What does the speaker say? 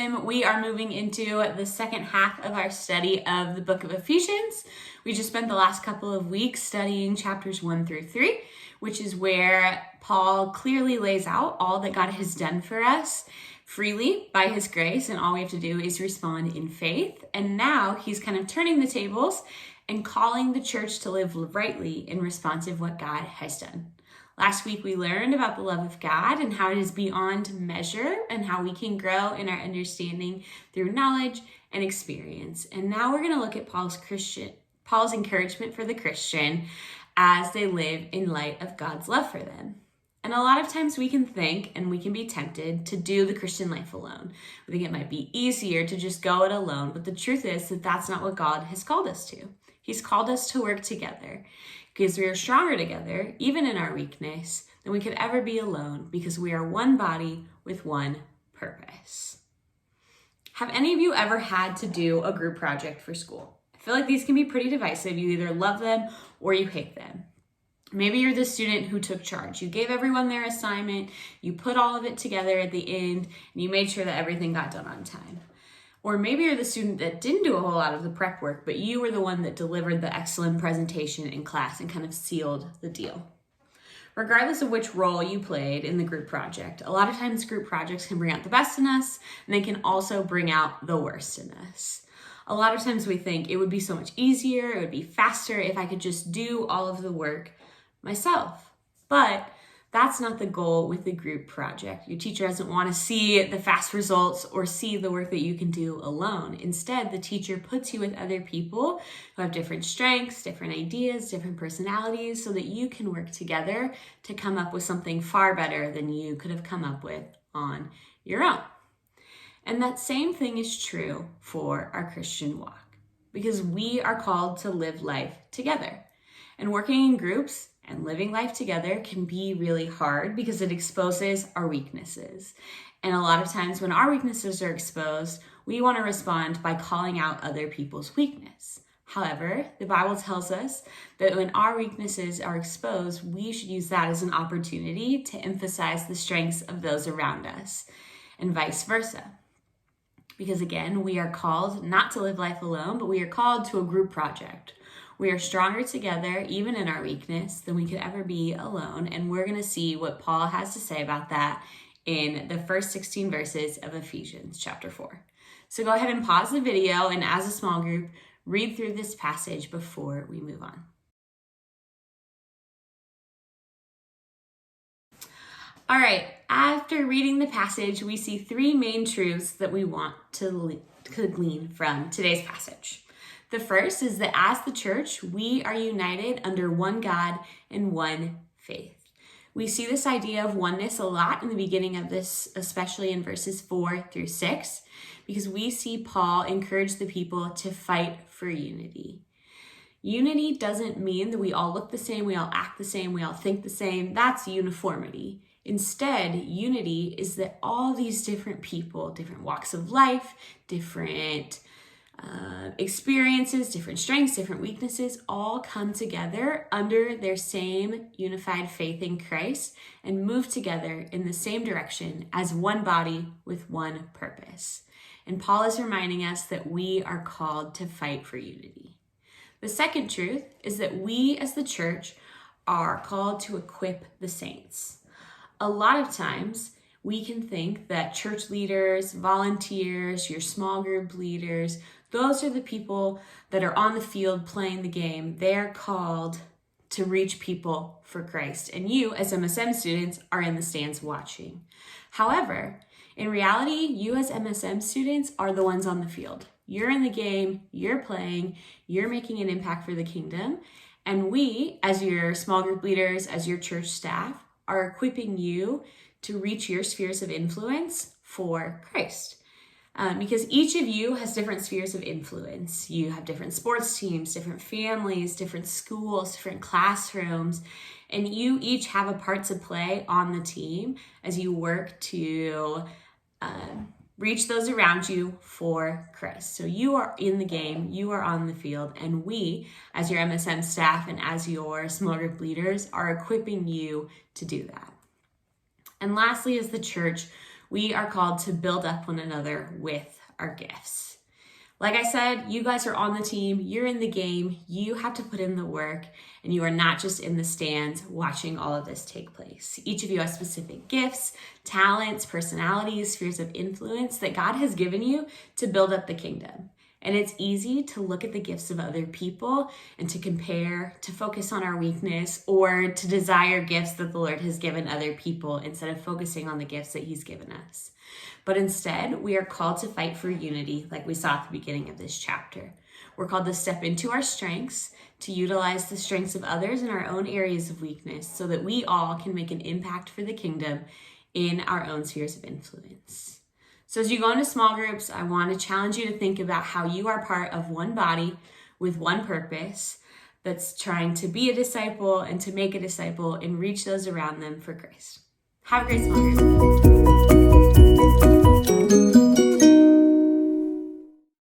awesome. We are moving into the second half of our study of the book of Ephesians. We just spent the last couple of weeks studying chapters 1 through 3, which is where Paul clearly lays out all that God has done for us freely by his grace, and all we have to do is respond in faith. And now he's kind of turning the tables and calling the church to live rightly in response of what God has done. Last week, we learned about the love of God and how it is beyond measure and how we can grow in our understanding through knowledge and experience. And now we're going to look at Paul's encouragement for the Christian as they live in light of God's love for them. And a lot of times we can think and we can be tempted to do the Christian life alone. We think it might be easier to just go it alone, but the truth is that that's not what God has called us to. He's called us to work together because we are stronger together, even in our weakness, than we could ever be alone because we are one body with one purpose. Have any of you ever had to do a group project for school? I feel like these can be pretty divisive. You either love them or you hate them. Maybe you're the student who took charge. You gave everyone their assignment, you put all of it together at the end, and you made sure that everything got done on time. Or maybe you're the student that didn't do a whole lot of the prep work, but you were the one that delivered the excellent presentation in class and kind of sealed the deal. Regardless of which role you played in the group project, a lot of times group projects can bring out the best in us, and they can also bring out the worst in us. A lot of times we think it would be so much easier, it would be faster if I could just do all of the work myself. But that's not the goal with the group project. Your teacher doesn't want to see the fast results or see the work that you can do alone. Instead, the teacher puts you with other people who have different strengths, different ideas, different personalities, so that you can work together to come up with something far better than you could have come up with on your own. And that same thing is true for our Christian walk, because we are called to live life together. And working in groups and living life together can be really hard because it exposes our weaknesses. And a lot of times when our weaknesses are exposed, we want to respond by calling out other people's weakness. However, the Bible tells us that when our weaknesses are exposed, we should use that as an opportunity to emphasize the strengths of those around us, and vice versa. Because again, we are called not to live life alone, but we are called to a group project. We are stronger together, even in our weakness, than we could ever be alone. And we're going to see what Paul has to say about that in the first 16 verses of Ephesians chapter 4. So go ahead and pause the video and as a small group, read through this passage before we move on. All right, after reading the passage, we see three main truths that we want to glean from today's passage. The first is that as the church, we are united under one God and one faith. We see this idea of oneness a lot in the beginning of this, especially in verses 4 through 6, because we see Paul encourage the people to fight for unity. Unity doesn't mean that we all look the same, we all act the same, we all think the same. That's uniformity. Instead, unity is that all these different people, different walks of life, different experiences, different strengths, different weaknesses, all come together under their same unified faith in Christ and move together in the same direction as one body with one purpose. And Paul is reminding us that we are called to fight for unity. The second truth is that we as the church are called to equip the saints. A lot of times, we can think that church leaders, volunteers, your small group leaders, those are the people that are on the field playing the game. They're called to reach people for Christ. And you, as MSM students, are in the stands watching. However, in reality, you as MSM students are the ones on the field. You're in the game, you're playing, you're making an impact for the kingdom. And we, as your small group leaders, as your church staff, are equipping you to reach your spheres of influence for Christ. Because each of you has different spheres of influence. You have different sports teams, different families, different schools, different classrooms, and you each have a part to play on the team as you work to reach those around you for Christ. So you are in the game, you are on the field, and we, as your MSM staff and as your small group leaders, are equipping you to do that. And lastly, as the church, We are called to build up one another with our gifts. Like I said, you guys are on the team, you're in the game, you have to put in the work, and you are not just in the stands watching all of this take place. Each of you has specific gifts, talents, personalities, spheres of influence that God has given you to build up the kingdom. And it's easy to look at the gifts of other people and to compare, to focus on our weakness, or to desire gifts that the Lord has given other people instead of focusing on the gifts that He's given us. But instead, we are called to fight for unity, like we saw at the beginning of this chapter. We're called to step into our strengths, to utilize the strengths of others in our own areas of weakness so that we all can make an impact for the kingdom in our own spheres of influence. So as you go into small groups, I want to challenge you to think about how you are part of one body with one purpose that's trying to be a disciple and to make a disciple and reach those around them for Christ. Have a great small group.